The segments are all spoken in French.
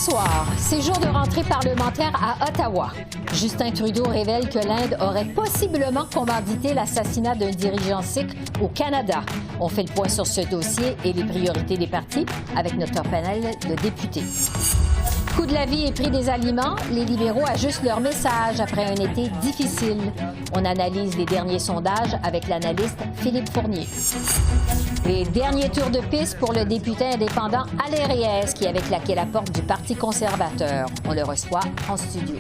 soir, c'est jour de rentrée parlementaire à Ottawa. Justin Trudeau révèle que l'Inde aurait possiblement commandité l'assassinat d'un dirigeant sikh au Canada. On fait le point sur ce dossier et les priorités des partis avec notre panel de députés. Coût de la vie et prix des aliments, les libéraux ajustent leur message après un été difficile. On analyse les derniers sondages avec l'analyste Philippe Fournier. Les derniers tours de piste pour le député indépendant Alain Reyes qui avait claqué la porte du Parti conservateur. On le reçoit en studio.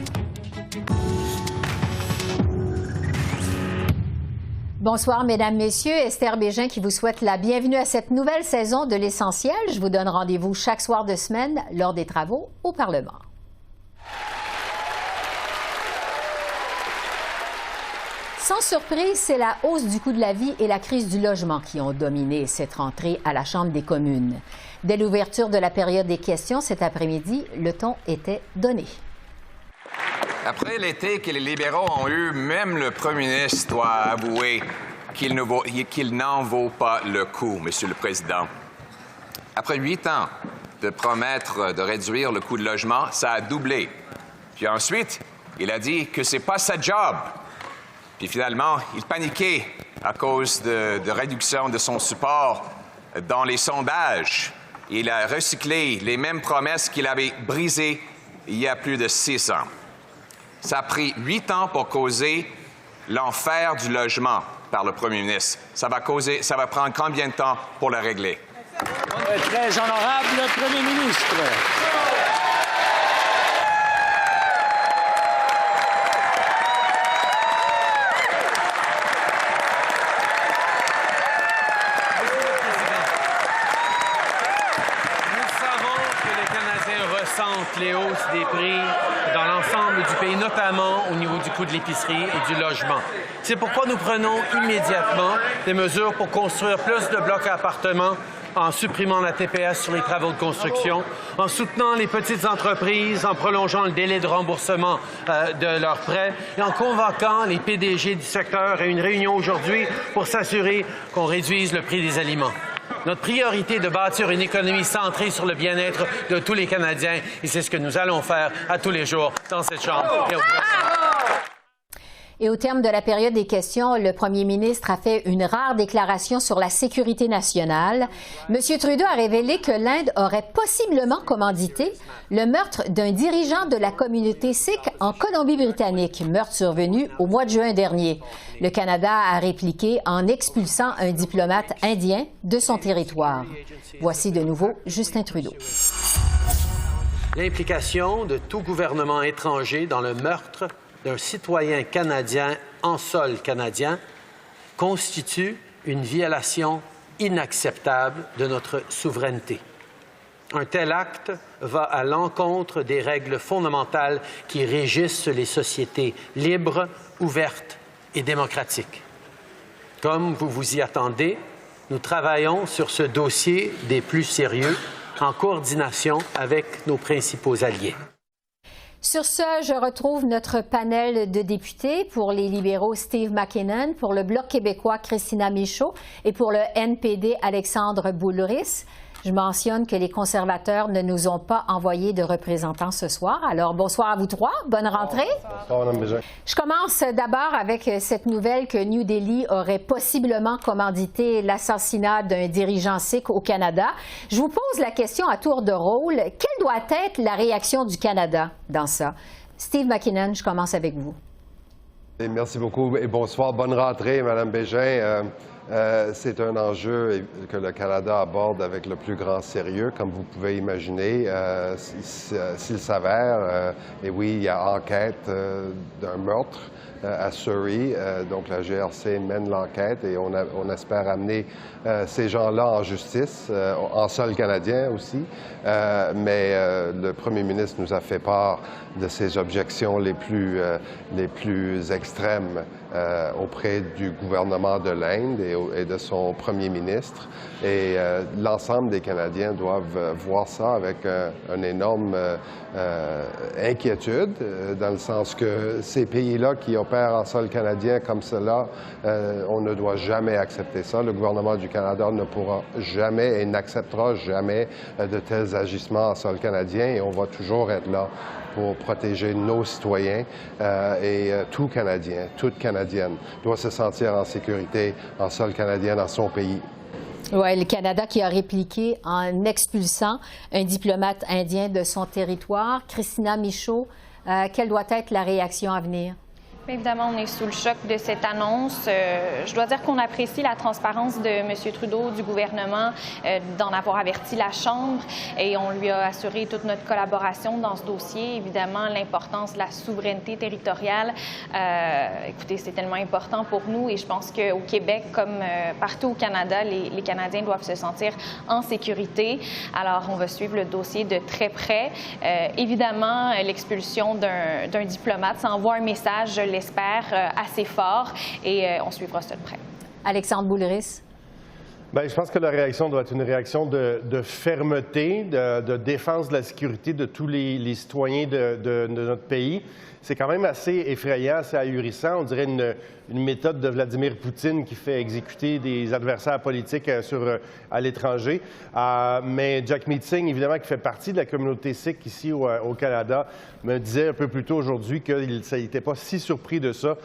Bonsoir, Mesdames, Messieurs. Esther Bégin qui vous souhaite la bienvenue à cette nouvelle saison de l'Essentiel. Je vous donne rendez-vous chaque soir de semaine lors des travaux au Parlement. Sans surprise, c'est la hausse du coût de la vie et la crise du logement qui ont dominé cette rentrée à la Chambre des communes. Dès l'ouverture de la période des questions cet après-midi, le ton était donné. Après l'été que les libéraux ont eu, même le premier ministre doit avouer qu'il n'en vaut pas le coup, Monsieur le Président. Après 8 ans de promettre de réduire le coût de logement, ça a doublé. Puis ensuite, il a dit que c'est pas sa job. Puis finalement, il paniquait à cause de réduction de son support dans les sondages. Il a recyclé les mêmes promesses qu'il avait brisées il y a plus de 6 ans. Ça a pris 8 ans pour causer l'enfer du logement par le premier ministre. Ça va prendre combien de temps pour le régler? Très honorable premier ministre. Les hausses des prix dans l'ensemble du pays, notamment au niveau du coût de l'épicerie et du logement. C'est pourquoi nous prenons immédiatement des mesures pour construire plus de blocs à appartements en supprimant la TPS sur les travaux de construction, en soutenant les petites entreprises, en prolongeant le délai de remboursement de leurs prêts et en convoquant les PDG du secteur à une réunion aujourd'hui pour s'assurer qu'on réduise le prix des aliments. Notre priorité est de bâtir une économie centrée sur le bien-être de tous les Canadiens et c'est ce que nous allons faire à tous les jours dans cette Chambre. Et au terme de la période des questions, le premier ministre a fait une rare déclaration sur la sécurité nationale. M. Trudeau a révélé que l'Inde aurait possiblement commandité le meurtre d'un dirigeant de la communauté sikh en Colombie-Britannique, meurtre survenu au mois de juin dernier. Le Canada a répliqué en expulsant un diplomate indien de son territoire. Voici de nouveau Justin Trudeau. L'implication de tout gouvernement étranger dans le meurtre d'un citoyen canadien en sol canadien constitue une violation inacceptable de notre souveraineté. Un tel acte va à l'encontre des règles fondamentales qui régissent les sociétés libres, ouvertes et démocratiques. Comme vous vous y attendez, nous travaillons sur ce dossier des plus sérieux en coordination avec nos principaux alliés. Sur ce, je retrouve notre panel de députés. Pour les libéraux, Steve McKinnon, pour le Bloc québécois, Christina Michaud et pour le NPD, Alexandre Boulris. Je mentionne que les conservateurs ne nous ont pas envoyé de représentants ce soir. Alors, bonsoir à vous trois. Bonne rentrée. Bonsoir, Mme Bégin. Je commence d'abord avec cette nouvelle que New Delhi aurait possiblement commandité l'assassinat d'un dirigeant sikh au Canada. Je vous pose la question à tour de rôle. Quelle doit être la réaction du Canada dans ça? Steve McKinnon, je commence avec vous. Et merci beaucoup et bonsoir. Bonne rentrée, Mme Bégin. C'est un enjeu que le Canada aborde avec le plus grand sérieux, comme vous pouvez imaginer. S'il s'avère, et oui, il y a enquête d'un meurtre à Surrey, donc la GRC mène l'enquête et on espère amener ces gens-là en justice, en sol canadien aussi. Mais le premier ministre nous a fait part de ses objections les plus extrêmes auprès du gouvernement de l'Inde et de son premier ministre. Et l'ensemble des Canadiens doivent voir ça avec une énorme inquiétude, dans le sens que ces pays-là qui opèrent en sol canadien comme cela, on ne doit jamais accepter ça. Le gouvernement du Canada ne pourra jamais et n'acceptera jamais de tels agissements en sol canadien, et on va toujours être là pour protéger nos citoyens et tout Canadien, toute Canadienne doit se sentir en sécurité en sol canadien dans son pays. Oui, le Canada qui a répliqué en expulsant un diplomate indien de son territoire. Christina Michaud, quelle doit être la réaction à venir? Évidemment, on est sous le choc de cette annonce. Je dois dire qu'on apprécie la transparence de M. Trudeau, du gouvernement, d'en avoir averti la Chambre, et on lui a assuré toute notre collaboration dans ce dossier. Évidemment, l'importance de la souveraineté territoriale. Écoutez, c'est tellement important pour nous, et je pense qu'au Québec, comme partout au Canada, les Canadiens doivent se sentir en sécurité. Alors, on va suivre le dossier de très près. Évidemment, l'expulsion d'un diplomate, ça envoie un message, je l'espère, assez fort, et on suivra ça de près. Alexandre Boulris. Bien, je pense que la réaction doit être une réaction de fermeté, de défense de la sécurité de tous les citoyens de notre pays. C'est quand même assez effrayant, assez ahurissant. On dirait une méthode de Vladimir Poutine qui fait exécuter des adversaires politiques à l'étranger. Mais Jack Meeting, évidemment, qui fait partie de la communauté sikh ici au Canada, me disait un peu plus tôt aujourd'hui qu'il n'était pas si surpris de ça.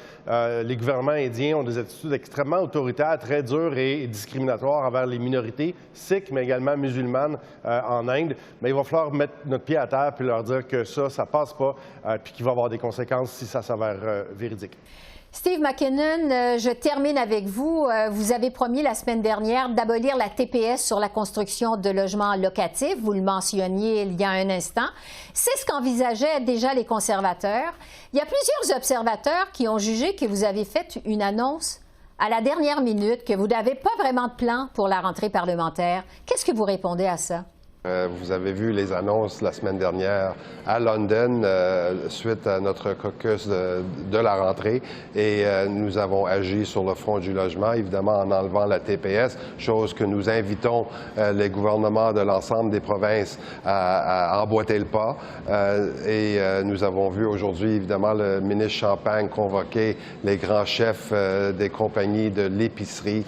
Les gouvernements indiens ont des attitudes extrêmement autoritaires, très dures et discriminatoires envers les minorités sikhs, mais également musulmanes en Inde. Mais il va falloir mettre notre pied à terre puis leur dire que ça passe pas, puis qu'il va y avoir des conséquences si ça s'avère véridique. Steve McKinnon, je termine avec vous. Vous avez promis la semaine dernière d'abolir la TPS sur la construction de logements locatifs. Vous le mentionniez il y a un instant. C'est ce qu'envisageaient déjà les conservateurs. Il y a plusieurs observateurs qui ont jugé que vous avez fait une annonce à la dernière minute, que vous n'avez pas vraiment de plan pour la rentrée parlementaire. Qu'est-ce que vous répondez à ça? Vous avez vu les annonces la semaine dernière à London suite à notre caucus de la rentrée, et nous avons agi sur le front du logement, évidemment en enlevant la TPS, chose que nous invitons les gouvernements de l'ensemble des provinces à emboîter le pas. Et nous avons vu aujourd'hui, évidemment, le ministre Champagne convoquer les grands chefs des compagnies de l'épicerie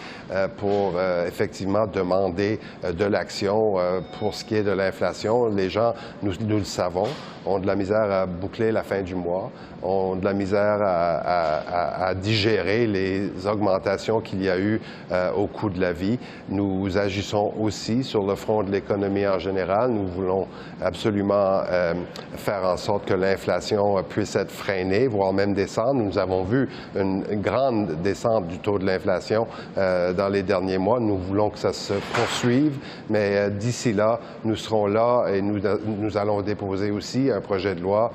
pour effectivement demander de l'action pour ce qui est de l'inflation. Les gens, nous le savons, ont de la misère à boucler la fin du mois, ont de la misère à digérer les augmentations qu'il y a eu au coût de la vie. Nous agissons aussi sur le front de l'économie en général. Nous voulons absolument faire en sorte que l'inflation puisse être freinée, voire même descendre. Nous avons vu une grande descente du taux de l'inflation dans les derniers mois. Nous voulons que ça se poursuive, mais d'ici là, nous serons là, et nous allons déposer aussi un projet de loi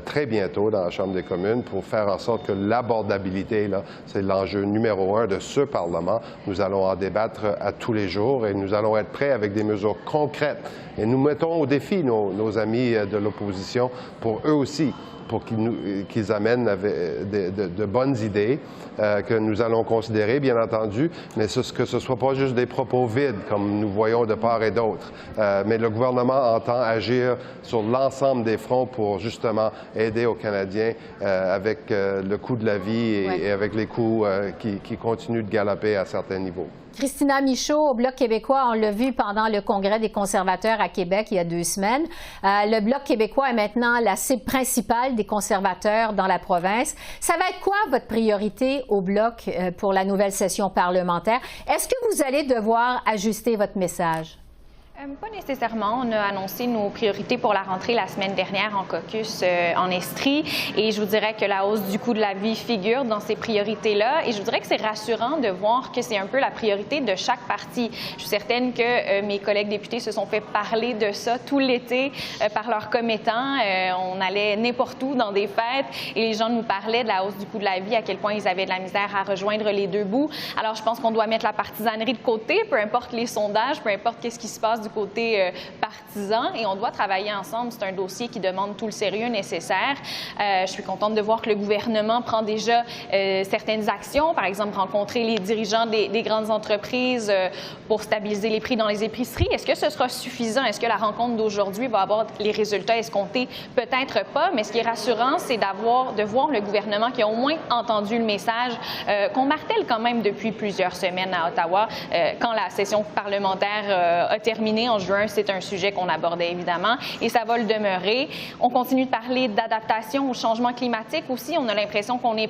très bientôt dans la Chambre des communes pour faire en sorte que l'abordabilité, c'est l'enjeu numéro 1 de ce Parlement. Nous allons en débattre à tous les jours, et nous allons être prêts avec des mesures concrètes. Et nous mettons au défi nos amis de l'opposition pour eux aussi, pour qu'ils amènent de bonnes idées que nous allons considérer, bien entendu, mais que ce ne soit pas juste des propos vides, comme nous voyons de part et d'autre. Mais le gouvernement entend agir sur l'ensemble des fronts pour justement aider aux Canadiens avec le coût de la vie et avec les coûts qui continuent de galoper à certains niveaux. Christina Michaud, au Bloc québécois, on l'a vu pendant le Congrès des conservateurs à Québec il y a 2 semaines. Le Bloc québécois est maintenant la cible principale des conservateurs dans la province. Ça va être quoi votre priorité au Bloc pour la nouvelle session parlementaire? Est-ce que vous allez devoir ajuster votre message? Pas nécessairement. On a annoncé nos priorités pour la rentrée la semaine dernière en caucus en Estrie, et je vous dirais que la hausse du coût de la vie figure dans ces priorités-là, et je vous dirais que c'est rassurant de voir que c'est un peu la priorité de chaque parti. Je suis certaine que mes collègues députés se sont fait parler de ça tout l'été par leurs commettants. On allait n'importe où dans des fêtes et les gens nous parlaient de la hausse du coût de la vie, à quel point ils avaient de la misère à rejoindre les deux bouts. Alors je pense qu'on doit mettre la partisanerie de côté, peu importe les sondages, peu importe qu'est-ce qui se passe du du côté partisan et on doit travailler ensemble. C'est un dossier qui demande tout le sérieux nécessaire. Je suis contente de voir que le gouvernement prend déjà certaines actions, par exemple rencontrer les dirigeants des grandes entreprises pour stabiliser les prix dans les épiceries. Est-ce que ce sera suffisant? Est-ce que la rencontre d'aujourd'hui va avoir les résultats escomptés? Peut-être pas, mais ce qui est rassurant, c'est de voir le gouvernement qui a au moins entendu le message qu'on martèle quand même depuis plusieurs semaines à Ottawa. Quand la session parlementaire a terminé en juin, c'est un sujet qu'on abordait évidemment et ça va le demeurer. On continue de parler d'adaptation au changement climatique aussi. On a l'impression qu'on est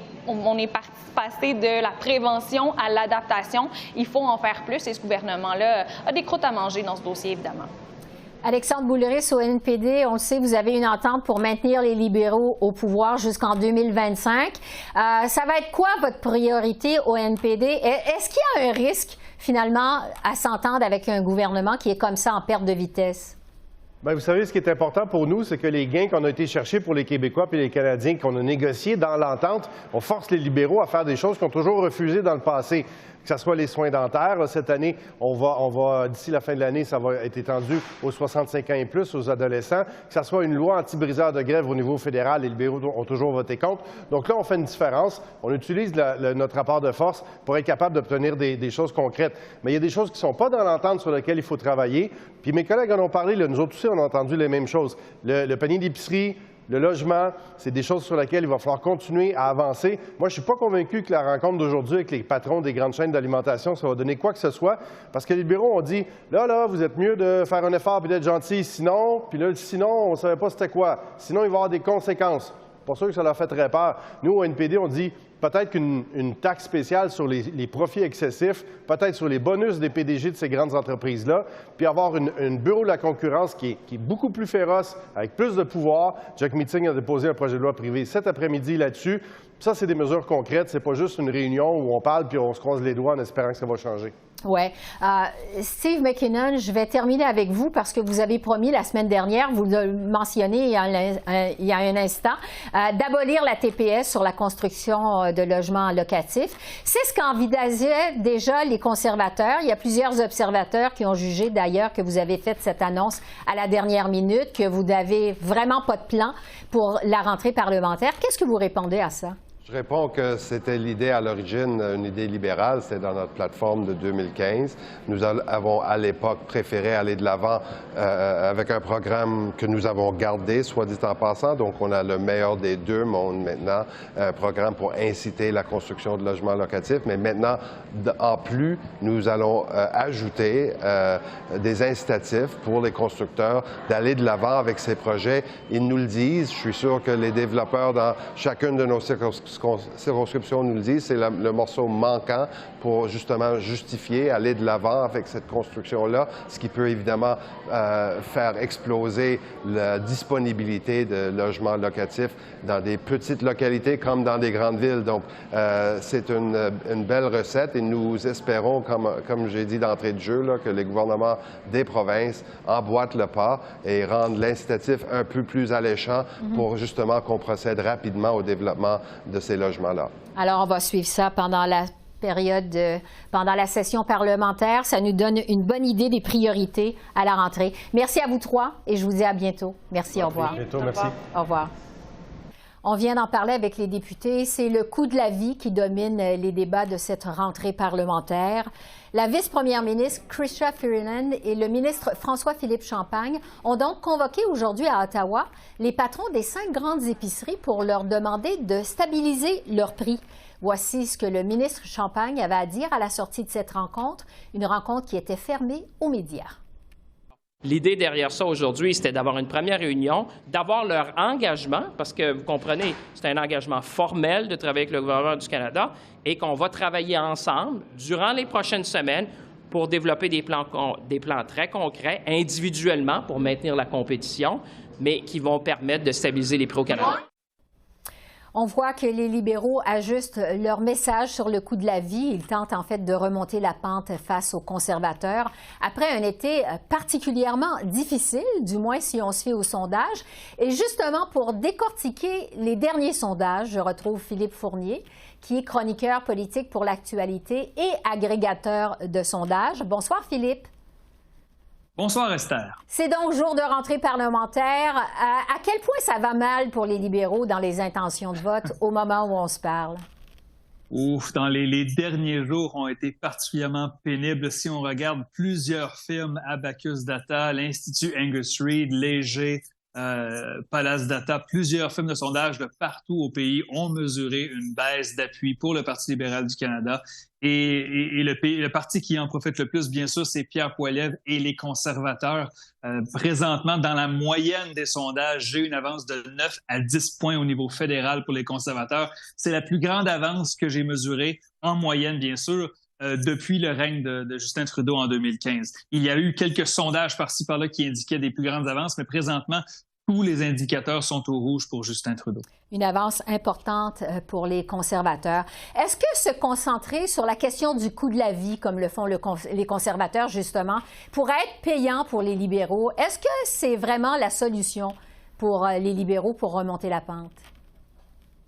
passé de la prévention à l'adaptation. Il faut en faire plus et ce gouvernement-là a des croûtes à manger dans ce dossier, évidemment. Alexandre Bouliris, au NPD, on le sait, vous avez une entente pour maintenir les libéraux au pouvoir jusqu'en 2025. Ça va être quoi votre priorité au NPD? Est-ce qu'il y a un risque, finalement, à s'entendre avec un gouvernement qui est comme ça en perte de vitesse? Bien, vous savez, ce qui est important pour nous, c'est que les gains qu'on a été chercher pour les Québécois et les Canadiens qu'on a négociés dans l'entente, on force les libéraux à faire des choses qu'ils ont toujours refusées dans le passé. Que ce soit les soins dentaires. Là, cette année, on va d'ici la fin de l'année, ça va être étendu aux 65 ans et plus, aux adolescents. Que ce soit une loi anti-briseur de grève au niveau fédéral, les libéraux ont toujours voté contre. Donc là, on fait une différence. On utilise notre rapport de force pour être capable d'obtenir des choses concrètes. Mais il y a des choses qui ne sont pas dans l'entente sur lesquelles il faut travailler. Puis mes collègues en ont parlé. Là, nous autres aussi, on a entendu les mêmes choses. Le panier d'épicerie, le logement, c'est des choses sur lesquelles il va falloir continuer à avancer. Moi, je ne suis pas convaincu que la rencontre d'aujourd'hui avec les patrons des grandes chaînes d'alimentation, ça va donner quoi que ce soit, parce que les libéraux ont dit, là, vous êtes mieux de faire un effort et d'être gentil, sinon, puis là, sinon, on ne savait pas c'était quoi. Sinon, il va y avoir des conséquences. Pas sûr que ça leur fait très peur. Nous, au NPD, on dit peut-être qu'une taxe spéciale sur les profits excessifs, peut-être sur les bonus des PDG de ces grandes entreprises-là, puis avoir une bureau de la concurrence qui est beaucoup plus féroce, avec plus de pouvoir. Jack Meeting a déposé un projet de loi privé cet après-midi là-dessus. Ça, c'est des mesures concrètes. C'est pas juste une réunion où on parle puis on se croise les doigts en espérant que ça va changer. Oui. Steve McKinnon, je vais terminer avec vous parce que vous avez promis la semaine dernière, vous le mentionnez il y a un instant, d'abolir la TPS sur la construction de logements locatifs. C'est ce qu'envisageaient déjà les conservateurs. Il y a plusieurs observateurs qui ont jugé d'ailleurs que vous avez fait cette annonce à la dernière minute, que vous n'avez vraiment pas de plan pour la rentrée parlementaire. Qu'est-ce que vous répondez à ça? Je réponds que c'était l'idée à l'origine, une idée libérale, c'était dans notre plateforme de 2015. Nous avons à l'époque préféré aller de l'avant avec un programme que nous avons gardé, soit dit en passant. Donc, on a le meilleur des deux mondes maintenant, un programme pour inciter la construction de logements locatifs. Mais maintenant, en plus, nous allons ajouter des incitatifs pour les constructeurs d'aller de l'avant avec ces projets. Ils nous le disent. Je suis sûr que les développeurs dans chacune de nos circonscriptions nous le disent, c'est le morceau manquant pour justement justifier, aller de l'avant avec cette construction-là, ce qui peut évidemment faire exploser la disponibilité de logements locatifs dans des petites localités comme dans des grandes villes. Donc, c'est une belle recette et nous espérons, comme j'ai dit d'entrée de jeu, là, que les gouvernements des provinces emboîtent le pas et rendent l'incitatif un peu plus alléchant pour justement qu'on procède rapidement au développement de ces logements-là. Alors, on va suivre ça pendant la pendant la session parlementaire. Ça nous donne une bonne idée des priorités à la rentrée. Merci à vous trois et je vous dis à bientôt. Merci, au revoir. À bientôt, merci. Au revoir. On vient d'en parler avec les députés. C'est le coût de la vie qui domine les débats de cette rentrée parlementaire. La vice-première ministre Chrystia Freeland et le ministre François-Philippe Champagne ont donc convoqué aujourd'hui à Ottawa les patrons des 5 grandes épiceries pour leur demander de stabiliser leurs prix. Voici ce que le ministre Champagne avait à dire à la sortie de cette rencontre, une rencontre qui était fermée aux médias. L'idée derrière ça aujourd'hui, c'était d'avoir une première réunion, d'avoir leur engagement, parce que vous comprenez, c'est un engagement formel de travailler avec le gouvernement du Canada et qu'on va travailler ensemble durant les prochaines semaines pour développer des plans très concrets, individuellement, pour maintenir la compétition, mais qui vont permettre de stabiliser les prix au Canada. On voit que les libéraux ajustent leur message sur le coût de la vie. Ils tentent en fait de remonter la pente face aux conservateurs. Après un été particulièrement difficile, du moins si on se fie aux sondages. Et justement, pour décortiquer les derniers sondages, je retrouve Philippe Fournier, qui est chroniqueur politique pour l'actualité et agrégateur de sondages. Bonsoir Philippe. Bonsoir, Esther. C'est donc jour de rentrée parlementaire. À quel point ça va mal pour les libéraux dans les intentions de vote au moment où on se parle? Ouf, dans les derniers jours ont été particulièrement pénibles. Si on regarde plusieurs firmes, Abacus Data, l'Institut Angus Reid, Léger, Palace Data, plusieurs firmes de sondage de partout au pays ont mesuré une baisse d'appui pour le Parti libéral du Canada. Et le parti qui en profite le plus, bien sûr, c'est Pierre Poilievre et les conservateurs. Présentement, dans la moyenne des sondages, j'ai une avance de 9 à 10 points au niveau fédéral pour les conservateurs. C'est la plus grande avance que j'ai mesurée, en moyenne, bien sûr, depuis le règne de Justin Trudeau en 2015. Il y a eu quelques sondages par-ci par-là qui indiquaient des plus grandes avances, mais présentement, tous les indicateurs sont au rouge pour Justin Trudeau. Une avance importante pour les conservateurs. Est-ce que se concentrer sur la question du coût de la vie, comme le font les conservateurs, justement, pourrait être payant pour les libéraux? Est-ce que c'est vraiment la solution pour les libéraux pour remonter la pente?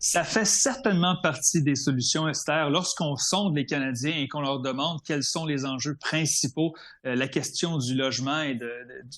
Ça fait certainement partie des solutions, Esther. Lorsqu'on sonde les Canadiens et qu'on leur demande quels sont les enjeux principaux, la question du logement et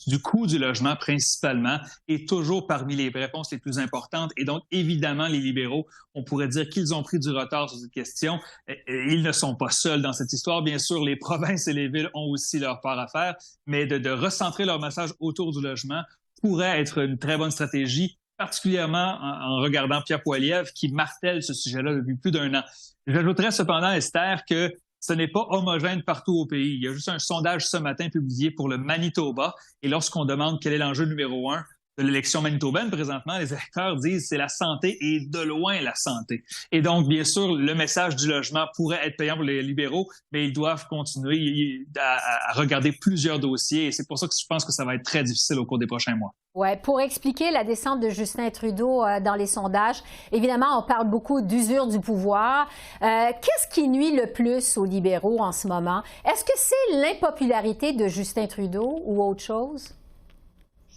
du coût du logement principalement est toujours parmi les réponses les plus importantes. Et donc, évidemment, les libéraux, on pourrait dire qu'ils ont pris du retard sur cette question. Ils ne sont pas seuls dans cette histoire. Bien sûr, les provinces et les villes ont aussi leur part à faire, mais de recentrer leur message autour du logement pourrait être une très bonne stratégie, particulièrement en regardant Pierre Poilievre qui martèle ce sujet-là depuis plus d'1 an. J'ajouterais cependant, Esther, que ce n'est pas homogène partout au pays. Il y a juste un sondage ce matin publié pour le Manitoba et lorsqu'on demande quel est l'enjeu numéro 1 de l'élection manitobaine présentement, les électeurs disent c'est la santé et de loin la santé. Et donc, bien sûr, le message du logement pourrait être payant pour les libéraux, mais ils doivent continuer à regarder plusieurs dossiers et c'est pour ça que je pense que ça va être très difficile au cours des prochains mois. Ouais, pour expliquer la descente de Justin Trudeau dans les sondages, évidemment, on parle beaucoup d'usure du pouvoir. Qu'est-ce qui nuit le plus aux libéraux en ce moment? Est-ce que c'est l'impopularité de Justin Trudeau ou autre chose?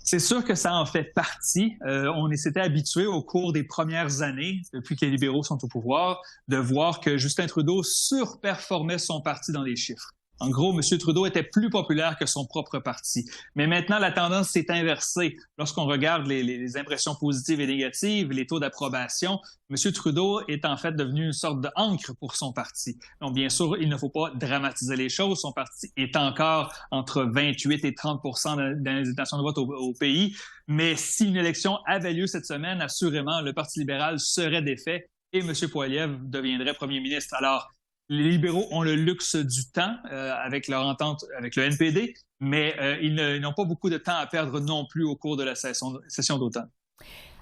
C'est sûr que ça en fait partie. On s'était habitué au cours des premières années, depuis que les libéraux sont au pouvoir, de voir que Justin Trudeau surperformait son parti dans les chiffres. En gros, M. Trudeau était plus populaire que son propre parti. Mais maintenant, la tendance s'est inversée. Lorsqu'on regarde les impressions positives et négatives, les taux d'approbation, M. Trudeau est en fait devenu une sorte d'encre pour son parti. Donc, bien sûr, il ne faut pas dramatiser les choses. Son parti est encore entre 28 et 30 dans les intentions de vote au pays. Mais si une élection avait lieu cette semaine, assurément, le Parti libéral serait défait et M. Poilievre deviendrait premier ministre. Alors, les libéraux ont le luxe du temps avec leur entente avec le NPD, mais ils n'ont pas beaucoup de temps à perdre non plus au cours de la session d'automne.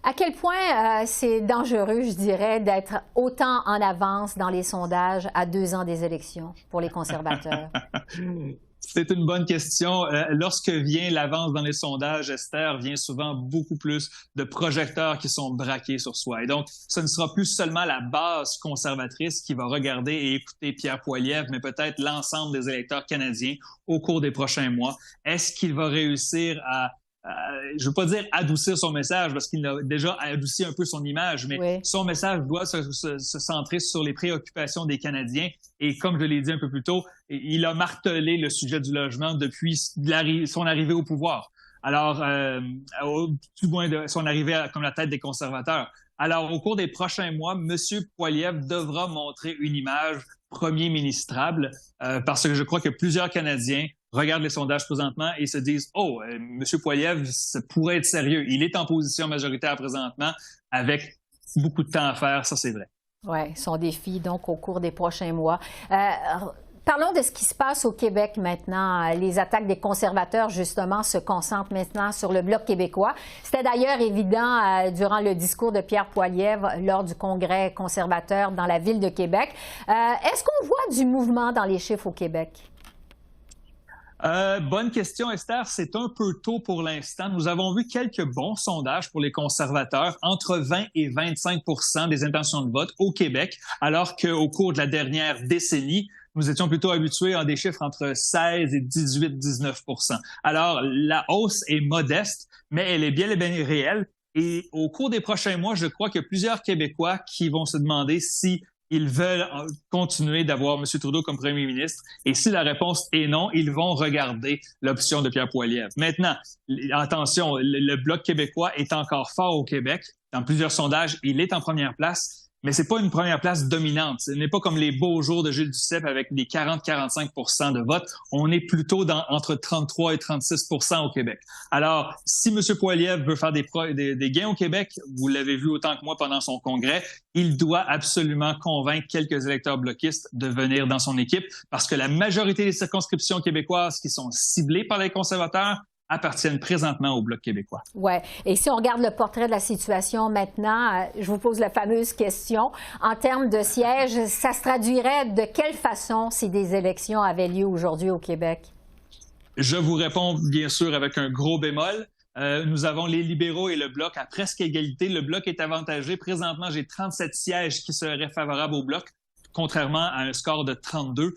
À quel point c'est dangereux, je dirais, d'être autant en avance dans les sondages à 2 ans des élections pour les conservateurs? C'est une bonne question. Lorsque vient l'avance dans les sondages, Esther, vient souvent beaucoup plus de projecteurs qui sont braqués sur soi. Et donc, ce ne sera plus seulement la base conservatrice qui va regarder et écouter Pierre Poilievre, mais peut-être l'ensemble des électeurs canadiens au cours des prochains mois. Est-ce qu'il va réussir à je veux pas dire adoucir son message parce qu'il a déjà adouci un peu son image, mais oui, son message doit se centrer sur les préoccupations des Canadiens. Et comme je l'ai dit un peu plus tôt, il a martelé le sujet du logement depuis son arrivée au pouvoir. Alors, du moins de son arrivée comme la tête des conservateurs. Alors, au cours des prochains mois, M. Poilievre devra montrer une image premier ministrable parce que je crois que plusieurs Canadiens regardent les sondages présentement et se disent « Oh, M. Poilievre, ça pourrait être sérieux. Il est en position majoritaire présentement avec beaucoup de temps à faire, ça c'est vrai. » Oui, son défi donc au cours des prochains mois. Parlons de ce qui se passe au Québec maintenant. Les attaques des conservateurs, justement, se concentrent maintenant sur le Bloc québécois. C'était d'ailleurs évident durant le discours de Pierre Poilievre lors du congrès conservateur dans la ville de Québec. Est-ce qu'on voit du mouvement dans les chiffres au Québec? Bonne question, Esther. C'est un peu tôt pour l'instant. Nous avons vu quelques bons sondages pour les conservateurs, entre 20 et 25 des intentions de vote au Québec, alors qu'au cours de la dernière décennie, nous étions plutôt habitués à des chiffres entre 16 et 18-19 %. Alors, la hausse est modeste, mais elle est bien et bien réelle. Et au cours des prochains mois, je crois qu'il y a plusieurs Québécois qui vont se demander si ils veulent continuer d'avoir M. Trudeau comme premier ministre. Et si la réponse est non, ils vont regarder l'option de Pierre Poilievre. Maintenant, attention, le Bloc québécois est encore fort au Québec. Dans plusieurs sondages, il est en première place. Mais c'est pas une première place dominante. Ce n'est pas comme les beaux jours de Gilles Duceppe avec des 40-45 de vote. On est plutôt entre 33 et 36 au Québec. Alors, si M. Poilievre veut faire des gains au Québec, vous l'avez vu autant que moi pendant son congrès, il doit absolument convaincre quelques électeurs bloquistes de venir dans son équipe parce que la majorité des circonscriptions québécoises qui sont ciblées par les conservateurs appartiennent présentement au Bloc québécois. Oui. Et si on regarde le portrait de la situation maintenant, je vous pose la fameuse question. En termes de sièges, ça se traduirait de quelle façon si des élections avaient lieu aujourd'hui au Québec? Je vous réponds bien sûr avec un gros bémol. Nous avons les libéraux et le Bloc à presque égalité. Le Bloc est avantagé. Présentement, j'ai 37 sièges qui seraient favorables au Bloc, contrairement à un score de 32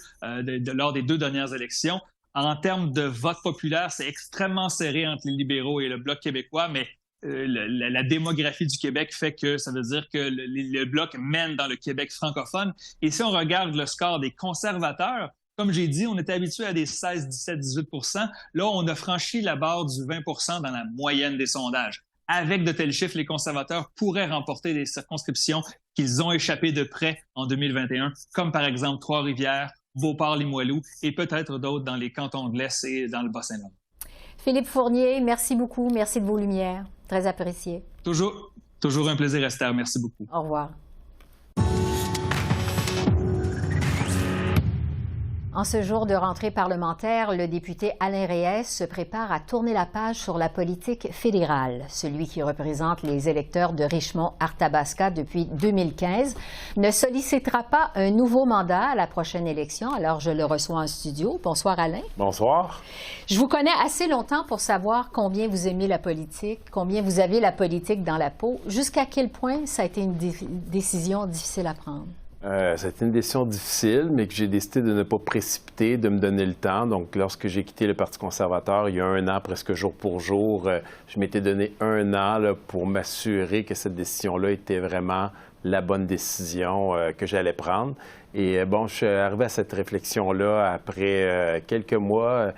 lors des 2 dernières élections. En termes de vote populaire, c'est extrêmement serré entre les libéraux et le Bloc québécois, mais la démographie du Québec fait que ça veut dire que le Bloc mène dans le Québec francophone. Et si on regarde le score des conservateurs, comme j'ai dit, on était habitué à des 16, 17, 18 %. Là, on a franchi la barre du 20 % dans la moyenne des sondages. Avec de tels chiffres, les conservateurs pourraient remporter des circonscriptions qu'ils ont échappé de près en 2021, comme par exemple Trois-Rivières, Beauport-Limoilou et peut-être d'autres dans les cantons de l'Est et dans le Bas-Saint-Laurent. Philippe Fournier, merci beaucoup. Merci de vos lumières. Très apprécié. Toujours un plaisir, Esther. Merci beaucoup. Au revoir. En ce jour de rentrée parlementaire, le député Alain Reyes se prépare à tourner la page sur la politique fédérale. Celui qui représente les électeurs de Richmond-Arthabasca depuis 2015 ne sollicitera pas un nouveau mandat à la prochaine élection. Alors, je le reçois en studio. Bonsoir, Alain. Bonsoir. Je vous connais assez longtemps pour savoir combien vous aimez la politique, combien vous avez la politique dans la peau. Jusqu'à quel point ça a été une décision difficile à prendre? Ça a été une décision difficile, mais que j'ai décidé de ne pas précipiter, de me donner le temps. Donc, lorsque j'ai quitté le Parti conservateur, il y a 1 an, presque jour pour jour, je m'étais donné 1 an là, pour m'assurer que cette décision-là était vraiment la bonne décision que j'allais prendre. Et bon, je suis arrivé à cette réflexion-là après quelques mois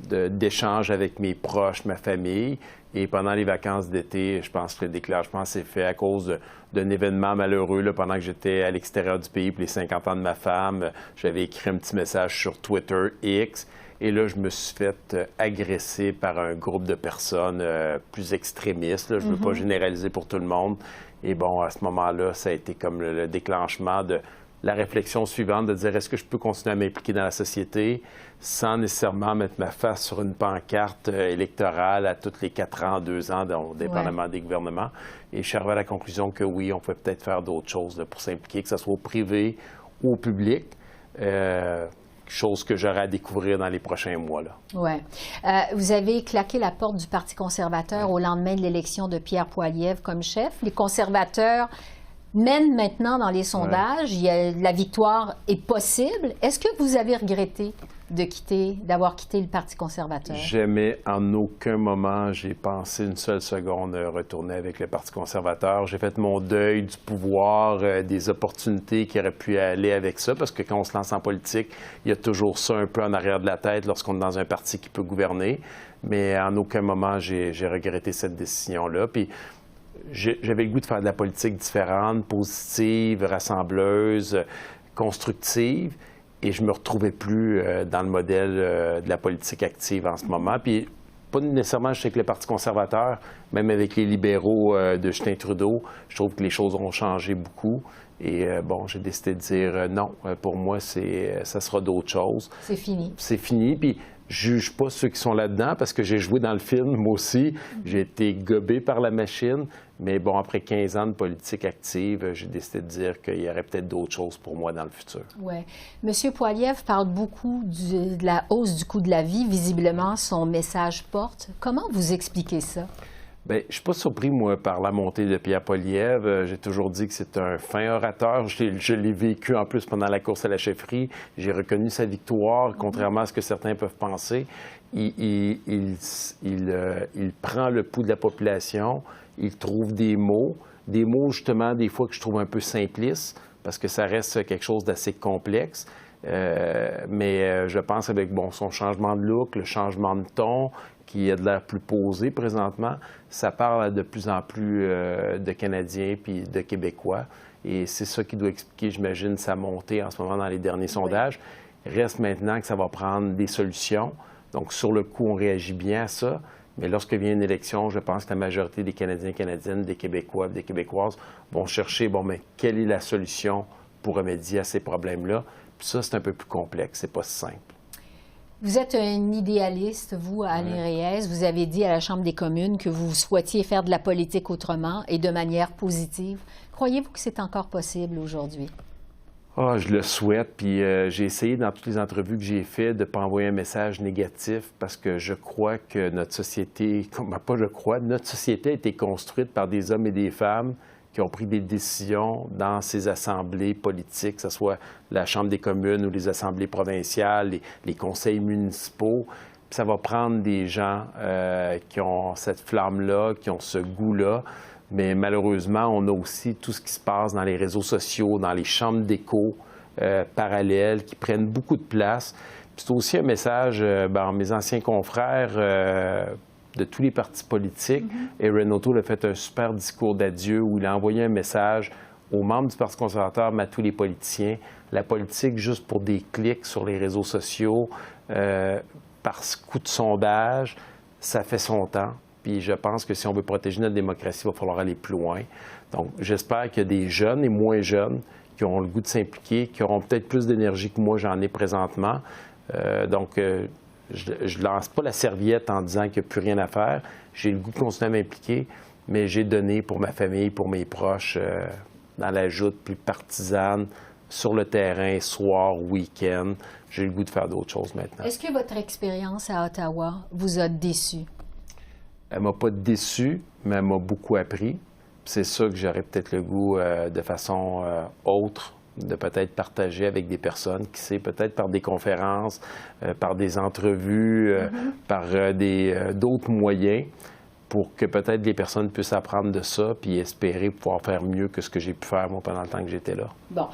d'échanges avec mes proches, ma famille. Et pendant les vacances d'été, je pense que le déclenchement s'est fait à cause d'un événement malheureux. Là, pendant que j'étais à l'extérieur du pays pour les 50 ans de ma femme, j'avais écrit un petit message sur Twitter, X, et là, je me suis fait agresser par un groupe de personnes plus extrémistes. Là. Je ne veux pas généraliser pour tout le monde. Et bon, à ce moment-là, ça a été comme le déclenchement de la réflexion suivante, de dire est-ce que je peux continuer à m'impliquer dans la société sans nécessairement mettre ma face sur une pancarte électorale à tous les 4 ans, 2 ans, dépendamment des gouvernements. Et je suis arrivé à la conclusion que oui, on pouvait peut-être faire d'autres choses là, pour s'impliquer, que ce soit au privé ou au public. Chose que j'aurai à découvrir dans les prochains mois. Oui. Vous avez claqué la porte du Parti conservateur au lendemain de l'élection de Pierre Poilievre comme chef. Les conservateurs mènent maintenant dans les sondages. La victoire est possible. Est-ce que vous avez regretté d'avoir quitté le Parti conservateur? Jamais, en aucun moment, j'ai pensé une seule seconde retourner avec le Parti conservateur. J'ai fait mon deuil du pouvoir, des opportunités qui auraient pu aller avec ça, parce que quand on se lance en politique, il y a toujours ça un peu en arrière de la tête lorsqu'on est dans un parti qui peut gouverner. Mais en aucun moment, j'ai regretté cette décision-là. Puis, j'avais le goût de faire de la politique différente, positive, rassembleuse, constructive. Et je ne me retrouvais plus dans le modèle de la politique active en ce moment. Puis, pas nécessairement juste avec le Parti conservateur, même avec les libéraux de Justin Trudeau, je trouve que les choses ont changé beaucoup. Et bon, j'ai décidé de dire non, pour moi, ça sera d'autres choses. C'est fini. C'est fini. Puis, je ne juge pas ceux qui sont là-dedans parce que j'ai joué dans le film, moi aussi. J'ai été gobé par la machine. Mais bon, après 15 ans de politique active, j'ai décidé de dire qu'il y aurait peut-être d'autres choses pour moi dans le futur. Oui. M. Poilievre parle beaucoup de la hausse du coût de la vie. Visiblement, son message porte. Comment vous expliquez ça? Bien, je ne suis pas surpris, moi, par la montée de Pierre Poilievre. J'ai toujours dit que c'est un fin orateur. Je l'ai vécu en plus pendant la course à la chefferie. J'ai reconnu sa victoire, contrairement à ce que certains peuvent penser. Il prend le pouls de la population. Il trouve des mots justement, des fois que je trouve un peu simplistes, parce que ça reste quelque chose d'assez complexe. Mais je pense avec son changement de look, le changement de ton, qui a de l'air plus posé présentement, ça parle de plus en plus de Canadiens puis de Québécois. Et c'est ça qui doit expliquer, j'imagine, sa montée en ce moment dans les derniers sondages. Reste maintenant que ça va prendre des solutions. Donc, sur le coup, on réagit bien à ça. Mais lorsque vient une élection, je pense que la majorité des Canadiens et Canadiennes, des Québécois et des Québécoises vont chercher, mais quelle est la solution pour remédier à ces problèmes-là? Puis ça, c'est un peu plus complexe, c'est pas si simple. Vous êtes un idéaliste, vous, Alain Reyes. Vous avez dit à la Chambre des communes que vous souhaitiez faire de la politique autrement et de manière positive. Croyez-vous que c'est encore possible aujourd'hui? Ah, je le souhaite, puis j'ai essayé dans toutes les entrevues que j'ai faites de ne pas envoyer un message négatif parce que je crois que notre société, notre société a été construite par des hommes et des femmes qui ont pris des décisions dans ces assemblées politiques, que ce soit la Chambre des communes ou les assemblées provinciales, les conseils municipaux. Puis ça va prendre des gens qui ont cette flamme-là, qui ont ce goût-là. Mais malheureusement, on a aussi tout ce qui se passe dans les réseaux sociaux, dans les chambres d'écho parallèles qui prennent beaucoup de place. Puis c'est aussi un message, mes anciens confrères de tous les partis politiques. Erin O'Toole a fait un super discours d'adieu où il a envoyé un message aux membres du Parti conservateur, mais à tous les politiciens. La politique, juste pour des clics sur les réseaux sociaux, par coup de sondage, ça fait son temps. Puis je pense que si on veut protéger notre démocratie, il va falloir aller plus loin. Donc, j'espère qu'il y a des jeunes et moins jeunes qui auront le goût de s'impliquer, qui auront peut-être plus d'énergie que moi, j'en ai présentement. Je ne lance pas la serviette en disant qu'il n'y a plus rien à faire. J'ai le goût de continuer à m'impliquer, mais j'ai donné pour ma famille, pour mes proches, dans la joute plus partisane, sur le terrain, soir, week-end. J'ai le goût de faire d'autres choses maintenant. Est-ce que votre expérience à Ottawa vous a déçu? Elle ne m'a pas déçu, mais elle m'a beaucoup appris. C'est ça que j'aurais peut-être le goût, de façon autre, de peut-être partager avec des personnes, qui sait, peut-être par des conférences, par des entrevues, par d'autres moyens, pour que peut-être les personnes puissent apprendre de ça puis espérer pouvoir faire mieux que ce que j'ai pu faire, moi, pendant le temps que j'étais là. Bon.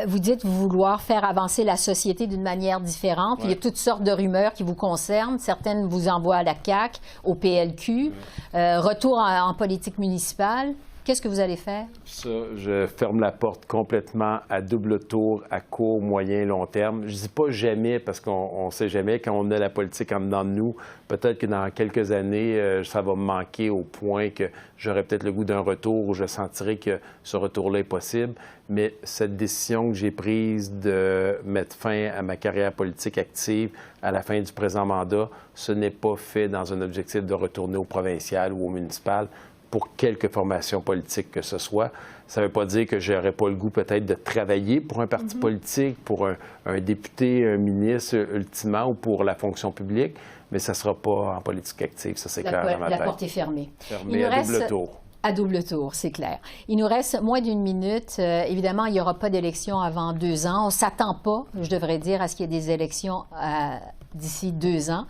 Vous dites vouloir faire avancer la société d'une manière différente. Il y a toutes sortes de rumeurs qui vous concernent. Certaines vous envoient à la CAQ, au PLQ. Retour en politique municipale. Qu'est-ce que vous allez faire? Ça, je ferme la porte complètement à double tour, à court, moyen, long terme. Je ne dis pas jamais, parce qu'on ne sait jamais, quand on a la politique en dedans de nous, peut-être que dans quelques années, ça va me manquer au point que j'aurai peut-être le goût d'un retour où je sentirai que ce retour-là est possible. Mais cette décision que j'ai prise de mettre fin à ma carrière politique active à la fin du présent mandat, ce n'est pas fait dans un objectif de retourner au provincial ou au municipal, pour quelque formation politique que ce soit. Ça ne veut pas dire que je n'aurais pas le goût peut-être de travailler pour un parti politique, pour un député, un ministre, ultimement, ou pour la fonction publique, mais ça ne sera pas en politique active, ça c'est clair dans ma tête. La porte est fermée. Fermée à double tour. À double tour, c'est clair. Il nous reste moins d'une minute. Évidemment, il n'y aura pas d'élection avant 2 ans. On ne s'attend pas, je devrais dire, à ce qu'il y ait des élections d'ici 2 ans.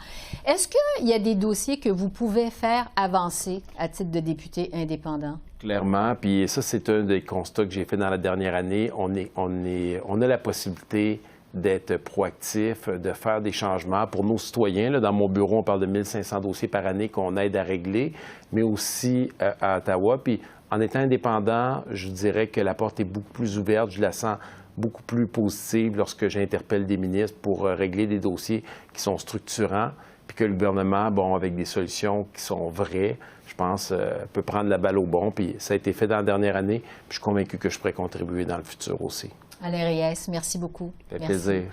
Est-ce qu'il y a des dossiers que vous pouvez faire avancer à titre de député indépendant? Clairement, puis ça, c'est un des constats que j'ai fait dans la dernière année. On a la possibilité d'être proactif, de faire des changements pour nos citoyens. Là, dans mon bureau, on parle de 1500 dossiers par année qu'on aide à régler, mais aussi à Ottawa. Puis en étant indépendant, je dirais que la porte est beaucoup plus ouverte. Je la sens beaucoup plus positive lorsque j'interpelle des ministres pour régler des dossiers qui sont structurants, puis que le gouvernement, avec des solutions qui sont vraies, je pense, peut prendre la balle au bon. Puis ça a été fait dans la dernière année, puis je suis convaincu que je pourrais contribuer dans le futur aussi. Alain Reyes, merci beaucoup. Ça fait plaisir.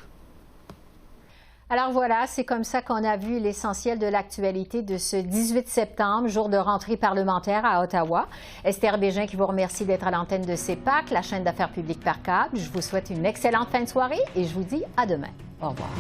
Alors voilà, c'est comme ça qu'on a vu l'essentiel de l'actualité de ce 18 septembre, jour de rentrée parlementaire à Ottawa. Esther Bégin qui vous remercie d'être à l'antenne de CEPAC, la chaîne d'affaires publiques par câble. Je vous souhaite une excellente fin de soirée et je vous dis à demain. Au revoir.